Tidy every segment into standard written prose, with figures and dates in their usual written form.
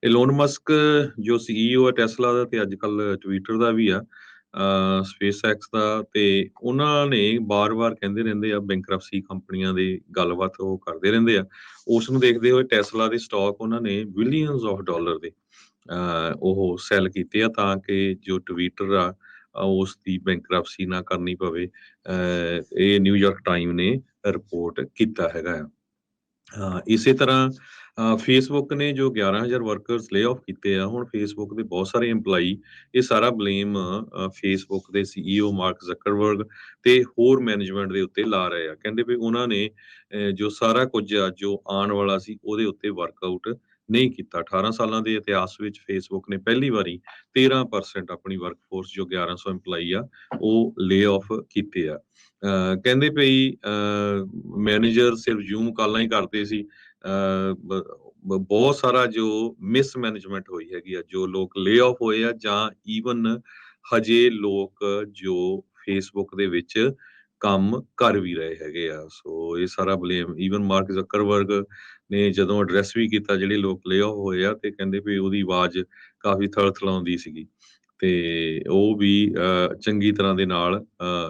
ਇਲੋਨ Musk ਜੋ CEO ਹੈ Tesla ਦਾ ਤੇ ਅੱਜ ਕੱਲ ਟਵਿੱਟਰ ਦਾ ਵੀ ਆ, ਸਪੇਸਐਕਸ ਦਾ, ਤੇ ਉਹਨਾਂ ਨੇ ਬਾਰ-ਬਾਰ ਕਹਿੰਦੇ ਰਹਿੰਦੇ ਆ ਬੈਂਕਰਪਸੀ ਕੰਪਨੀਆਂ ਦੀ ਗੱਲਬਾਤ ਉਹ ਕਰਦੇ ਰਹਿੰਦੇ ਆ। ਉਸ ਨੂੰ ਦੇਖਦੇ ਹੋਏ ਟੈਸਲਾ ਦੇ ਸਟਾਕ ਉਹਨਾਂ ਨੇ ਬਿਲੀਅਨਸ ਆਫ ਡਾਲਰ ਦੇ ਉਹ ਸੈੱਲ ਕੀਤੇ ਆ ਤਾਂ ਕਿ ਜੋ ਟਵਿੱਟਰ ਆ ਉਸ ਦੀ ਬੈਂਕਰਪਸੀ ਨਾ ਕਰਨੀ ਪਵੇ। ਇਹ ਨਿਊਯਾਰਕ ਟਾਈਮ ਨੇ ਰਿਪੋਰਟ ਕੀਤਾ ਹੈਗਾ ਆ। ਇਸੇ ਤਰ੍ਹਾਂ ਫੇਸਬੁੱਕ ਨੇ ਜੋ 11,000 ਵਰਕਰਸ ਲੇ ਆਫ ਕੀਤੇ ਆ, ਹੁਣ ਫੇਸਬੁੱਕ ਦੇ ਬਹੁਤ ਸਾਰੇ EMPLOYE ਇਹ ਸਾਰਾ ਬਲੇਮ ਫੇਸਬੁੱਕ ਦੇ CEO ਮਾਰਕ ਜ਼ਕਰਬਰਗ ਤੇ ਹੋਰ ਮੈਨੇਜਮੈਂਟ ਦੇ ਉੱਤੇ ਲਾ ਰਹੇ ਆ। ਕਹਿੰਦੇ ਵੀ ਉਹਨਾਂ ਨੇ ਜੋ ਸਾਰਾ ਕੁਝ ਆ ਜੋ ਆਉਣ ਵਾਲਾ ਸੀ ਉਹਦੇ ਉੱਤੇ ਵਰਕਆਊਟ ਨਹੀਂ ਕੀਤਾ। 18 ਸਾਲਾਂ ਦੇ ਇਤਿਹਾਸ ਵਿੱਚ ਫੇਸਬੁੱਕ ਨੇ ਪਹਿਲੀ ਵਾਰੀ 13% ਆਪਣੀ ਵਰਕਫੋਰਸ ਜੋ 1100 EMPLOYE ਆ ਉਹ ਲੇ ਆਫ ਕੀਤੇ ਆ। ਕਹਿੰਦੇ ਪਈ ਮੈਨੇਜਰ ਸਿਰਫ ਜ਼ੂਮ ਕਾਲਾਂ ਹੀ ਕਰਦੇ ਸੀ। ਬਹੁਤ ਸਾਰਾ ਜੋ ਮਿਸਮੈਨੇਜਮੈਂਟ ਹੋਈ ਹੈਗੀ ਆ, ਜੋ ਲੋਕ ਲੇ ਆਫ ਹੋਏ ਆ ਜਾਂ ਈਵਨ ਹਜੇ ਲੋਕ ਜੋ ਫੇਸਬੁੱਕ ਦੇ ਵਿੱਚ ਕੰਮ ਕਰ ਵੀ ਰਹੇ ਹੈਗੇ ਆ। ਸੋ ਇਹ ਸਾਰਾ ਬਲੇਮ ਈਵਨ ਮਾਰਕ ਜ਼ਕਰਬਰਗ ਨੇ ਜਦੋਂ ਐਡਰੈਸ ਵੀ ਕੀਤਾ ਜਿਹੜੇ ਲੋਕ ਲੇ ਆਫ ਹੋਏ ਆ, ਤੇ ਕਹਿੰਦੇ ਵੀ ਉਹਦੀ ਆਵਾਜ਼ ਕਾਫੀ ਥਲਥਲਾਉਂਦੀ ਸੀਗੀ ਤੇ ਉਹ ਵੀ ਚੰਗੀ ਤਰ੍ਹਾਂ ਦੇ ਨਾਲ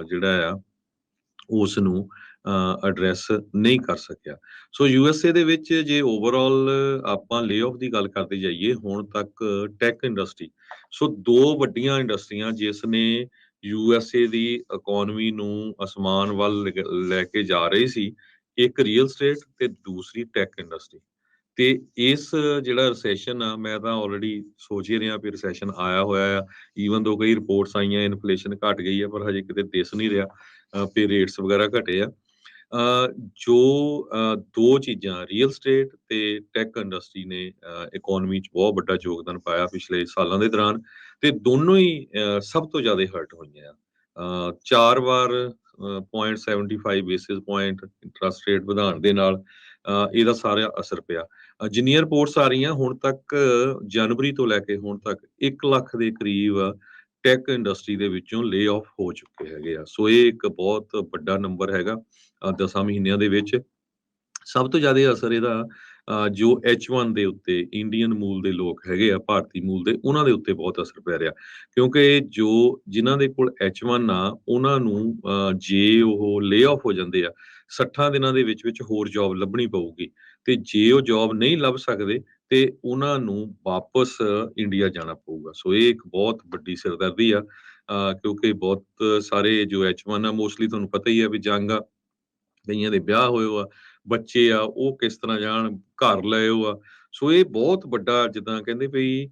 ਜਿਹੜਾ ਆ ਉਸ ਨੂੰ ਐਡਰੈਸ ਨਹੀਂ ਕਰ ਸਕਿਆ। ਸੋ USA ਦੇ ਵਿੱਚ ਜੇ ਓਵਰਆਲ ਆਪਾਂ ਲੇ ਆਫ ਦੀ ਗੱਲ ਕਰਦੇ ਜਾਈਏ ਹੁਣ ਤੱਕ ਟੈਕ ਇੰਡਸਟਰੀ, ਸੋ ਦੋ ਵੱਡੀਆਂ ਇੰਡਸਟਰੀਆਂ ਜਿਸ ਨੇ USA ਦੀ ਇਕਨੋਮੀ ਨੂੰ ਅਸਮਾਨ ਵੱਲ ਲੈ ਕੇ ਜਾ ਰਹੀ ਸੀ, ਇੱਕ ਰੀਅਲ ਸਟੇਟ ਤੇ ਦੂਸਰੀ ਟੈਕ ਇੰਡਸਟਰੀ। ਤੇ ਇਸ ਜਿਹੜਾ ਰਿਸੈਸ਼ਨ ਆ, ਮੈਂ ਤਾਂ ਆਲਰੇਡੀ ਸੋਚ ਹੀ ਰਿਹਾ ਵੀ ਰਿਸੈਸ਼ਨ ਆਇਆ ਹੋਇਆ ਆ। ਈਵਨ ਦੋ ਕਈ ਰਿਪੋਰਟਸ ਆਈਆਂ ਇਨਫਲੇਸ਼ਨ ਘਟ ਗਈ ਆ, ਪਰ ਹਜੇ ਕਿਤੇ ਦਿਸ ਨਹੀਂ ਰਿਹਾ ਪੇ ਰੇਟਸ ਵਗੈਰਾ ਘਟੇ ਆ। ਜੋ ਦੋ ਚੀਜ਼ਾਂ ਰੀਅਲ ਸਟੇਟ ਤੇ ਟੈਕ ਇੰਡਸਟਰੀ ਨੇ ਇਕਨੋਮੀ 'ਚ ਬਹੁਤ ਵੱਡਾ ਯੋਗਦਾਨ ਪਾਇਆ ਪਿਛਲੇ ਸਾਲਾਂ ਦੇ ਦੌਰਾਨ, ਤੇ ਦੋਨੋਂ ਹੀ ਸਭ ਤੋਂ ਜ਼ਿਆਦਾ ਹਰਟ ਹੋਈਆਂ ਆ। 4 ਵਾਰ 0.75 ਬੇਸਿਸ ਪੁਆਇੰਟ ਇੰਟਰਸਟ ਰੇਟ ਵਧਾਉਣ ਦੇ ਨਾਲ ਇਹਦਾ ਸਾਰਾ ਅਸਰ ਪਿਆ। ਜਿੰਨੀਆਂ ਰਿਪੋਰਟਸ ਆ ਰਹੀਆਂ ਹੁਣ ਤੱਕ ਜਨਵਰੀ ਤੋਂ ਲੈ ਕੇ ਹੁਣ ਤੱਕ 1 ਲੱਖ ਦੇ ਕਰੀਬ ਟੈਕ ਇੰਡਸਟਰੀ ਦੇ ਵਿੱਚੋਂ ਲੇ ਆਫ ਹੋ ਚੁੱਕੇ ਹੈਗੇ ਆ। ਸੋ ਇਹ ਇੱਕ ਬਹੁਤ ਵੱਡਾ ਨੰਬਰ ਹੈਗਾ 10 ਮਹੀਨਿਆਂ ਦੇ ਵਿੱਚ। ਸਭ ਤੋਂ ਜ਼ਿਆਦਾ ਅਸਰ ਇਹਦਾ ਜੋ H1 ਦੇ ਉੱਤੇ ਇੰਡੀਅਨ ਮੂਲ ਦੇ ਲੋਕ ਹੈਗੇ ਆ, ਭਾਰਤੀ ਮੂਲ ਦੇ, ਉਹਨਾਂ ਦੇ ਉੱਤੇ ਬਹੁਤ ਅਸਰ ਪੈ ਰਿਹਾ, ਕਿਉਂਕਿ ਜੋ ਜਿਨ੍ਹਾਂ ਦੇ ਕੋਲ H1 ਆ ਉਹਨਾਂ ਨੂੰ ਜੇ ਉਹ ਲੇ ਆਫ ਹੋ ਜਾਂਦੇ ਆ 60 ਦਿਨਾਂ ਦੇ ਵਿੱਚ ਹੋਰ ਜੌਬ ਲੱਭਣੀ ਪਊਗੀ, ਤੇ ਜੇ ਉਹ ਜੌਬ ਨਹੀਂ ਲੱਭ ਸਕਦੇ ਤੇ ਉਹਨਾਂ ਨੂੰ ਵਾਪਸ ਇੰਡੀਆ ਜਾਣਾ ਪਊਗਾ। ਸੋ ਇਹ ਇੱਕ ਬਹੁਤ ਵੱਡੀ ਸਿਰਦਰਦੀ ਆ, ਕਿਉਂਕਿ ਬਹੁਤ ਸਾਰੇ ਜੋ H1 ਆ ਮੋਸਟਲੀ ਤੁਹਾਨੂੰ ਪਤਾ ਹੀ ਆ ਵੀ ਜੰਗ ਆ, ਕਈਆਂ ਦੇ ਵਿਆਹ ਹੋਏ ਆ, ਬੱਚੇ ਆ, ਉਹ ਕਿਸ ਤਰ੍ਹਾਂ ਜਾਣ, ਘਰ ਲਏ ਹੋ ਆ। ਸੋ ਇਹ ਬਹੁਤ ਵੱਡਾ, ਜਿੱਦਾਂ ਕਹਿੰਦੇ ਵੀ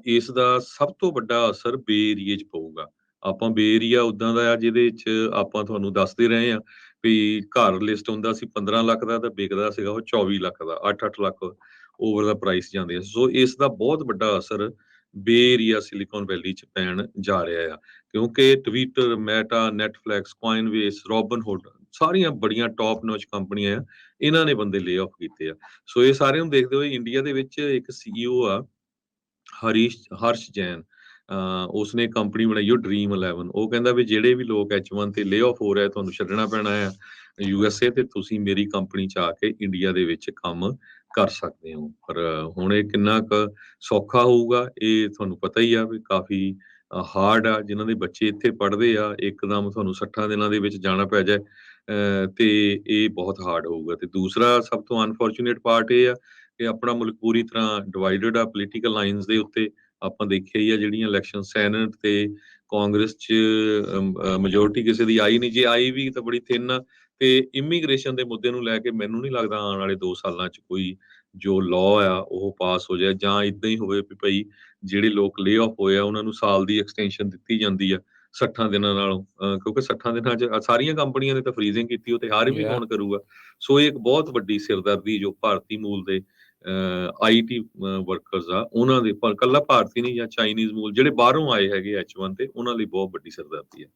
ਇਸ ਦਾ ਸਭ ਤੋਂ ਵੱਡਾ ਅਸਰ ਬੇ ਏਰੀਏ 'ਚ ਪਊਗਾ। ਆਪਾਂ ਬੇ ਏਰੀਆ ਉਦਾਂ ਦਾ ਆ ਜਿਹਦੇ 'ਚ ਆਪਾਂ ਤੁਹਾਨੂੰ ਦੱਸਦੇ ਰਹੇ ਆ ਵੀ ਘਰ ਲਿਸਟ ਹੁੰਦਾ ਸੀ 15 ਲੱਖ ਦਾ, ਤਾਂ ਵਿਕਦਾ ਸੀਗਾ ਉਹ 24 ਲੱਖ ਦਾ, 8-8 ਲੱਖ ਓਵਰ ਦਾ ਪ੍ਰਾਈਸ ਜਾਂਦੇ ਆ। ਸੋ ਇਸ ਦਾ ਬਹੁਤ ਵੱਡਾ ਅਸਰ ਬੇ ਏਰੀਆ ਸਿਲੀਕਨ ਵੈਲੀ 'ਚ ਪੈਣ ਜਾ ਰਿਹਾ ਆ, ਕਿਉਂਕਿ ਟਵਿੱਟਰ, ਮੈਟਾ, ਨੈਟਫਲਿਕਸ, ਕੋਇਨਵੇਸ, ਰੋਬਨਹੁੱਡ ਸਾਰੀਆਂ ਬੜੀਆਂ ਟੌਪ ਨੌਚ ਕੰਪਨੀਆਂ ਆ, ਇਹਨਾਂ ਨੇ ਬੰਦੇ ਲੇ ਆਫ ਕੀਤੇ ਆ। ਸੋ ਇਹ ਸਾਰਿਆਂ ਨੂੰ ਦੇਖਦੇ ਹੋਏ ਇੰਡੀਆ ਦੇ ਵਿੱਚ ਇੱਕ CEO ਆ ਹਰਸ਼ ਜੈਨ, ਉਸਨੇ ਕੰਪਨੀ ਬਣਾਈ ਉਹ ਡ੍ਰੀਮ 11। ਉਹ ਕਹਿੰਦਾ ਵੀ ਜਿਹੜੇ ਵੀ ਲੋਕ H1 ਤੇ ਲੇ ਆਫ ਹੋ ਰਿਹਾ ਤੁਹਾਨੂੰ ਛੱਡਣਾ ਪੈਣਾ ਆ USA, ਤੇ ਤੁਸੀਂ ਮੇਰੀ ਕੰਪਨੀ 'ਚ ਆ ਕੇ ਇੰਡੀਆ ਦੇ ਵਿੱਚ ਕੰਮ ਕਰ ਸਕਦੇ ਹੋ। ਪਰ ਹੁਣ ਇਹ ਕਿੰਨਾ ਕੁ ਸੌਖਾ ਹੋਊਗਾ ਇਹ ਤੁਹਾਨੂੰ ਪਤਾ ਹੀ ਆ ਵੀ ਕਾਫੀ ਹਾਰਡ ਆ। ਜਿਨ੍ਹਾਂ ਦੇ ਬੱਚੇ ਇੱਥੇ ਪੜ੍ਹਦੇ ਆ, ਇੱਕਦਮ ਤੁਹਾਨੂੰ 60 ਦਿਨਾਂ ਦੇ ਵਿੱਚ ਜਾਣਾ ਪੈ ਜਾਏ ਤੇ ਇਹ ਬਹੁਤ ਹਾਰਡ ਹੋਊਗਾ। ਤੇ ਦੂਸਰਾ ਸਭ ਤੋਂ ਅਨਫੋਰਚੂਨੇਟ ਪਾਰਟ ਇਹ ਆ ਕਿ ਆਪਣਾ ਮੁਲਕ ਪੂਰੀ ਤਰ੍ਹਾਂ ਡਿਵਾਈਡਡ ਆ ਪੋਲੀਟੀਕਲ ਲਾਈਨਸ ਦੇ ਉੱਤੇ। ਆਪਾਂ ਦੇਖਿਆ ਹੀ ਆ ਜਿਹੜੀਆਂ ਇਲੈਕਸ਼ਨ ਸੈਨੇਟ ਤੇ ਕਾਂਗਰਸ 'ਚ ਮੈਜੋਰਟੀ ਕਿਸੇ ਦੀ ਆਈ ਨਹੀਂ, ਜੇ ਆਈ ਵੀ ਤਾਂ ਬੜੀ ਥਿੰਨ ਆ। ਤੇ ਇਮੀਗ੍ਰੇਸ਼ਨ ਦੇ ਮੁੱਦੇ ਨੂੰ ਲੈ ਕੇ ਮੈਨੂੰ ਨਹੀਂ ਲੱਗਦਾ ਆਉਣ ਵਾਲੇ 2 ਸਾਲਾਂ 'ਚ ਕੋਈ ਜੋ ਲਾਅ ਆ ਉਹ ਪਾਸ ਹੋ ਜਾਏ, ਜਾਂ ਇਦਾਂ ਹੀ ਹੋਵੇ ਵੀ ਭਾਈ ਜਿਹੜੇ ਲੋਕ ਲੇ ਆਫ ਹੋਏ ਆ ਉਹਨਾਂ ਨੂੰ ਸਾਲ ਦੀ ਐਕਸਟੈਂਸ਼ਨ ਦਿੱਤੀ ਜਾਂਦੀ ਆ 60 ਦਿਨਾਂ ਨਾਲੋਂ, ਕਿਉਂਕਿ 60 ਦਿਨਾਂ 'ਚ ਸਾਰੀਆਂ ਕੰਪਨੀਆਂ ਨੇ ਤਾਂ ਫਰੀਜ਼ਿੰਗ ਕੀਤੀ, ਉਹ ਤੇ ਹਰ ਵੀ Yeah. ਕੌਣ ਕਰੂਗਾ। ਸੋ ਇਹ ਇੱਕ ਬਹੁਤ ਵੱਡੀ ਸਿਰਦਰਦੀ ਜੋ ਭਾਰਤੀ ਮੂਲ ਦੇ IT ਵਰਕਰਸ ਆ ਉਹਨਾਂ ਦੇ, ਪਰ ਕੱਲਾ ਭਾਰਤੀ ਨਹੀਂ ਜਾਂ ਚਾਈਨੀਜ਼ ਮੂਲ ਜਿਹੜੇ ਬਾਹਰੋਂ ਆਏ ਹੈਗੇ H1 ਤੇ, ਉਹਨਾਂ ਲਈ ਬਹੁਤ ਵੱਡੀ ਸਿਰਦਰਦੀ ਹੈ।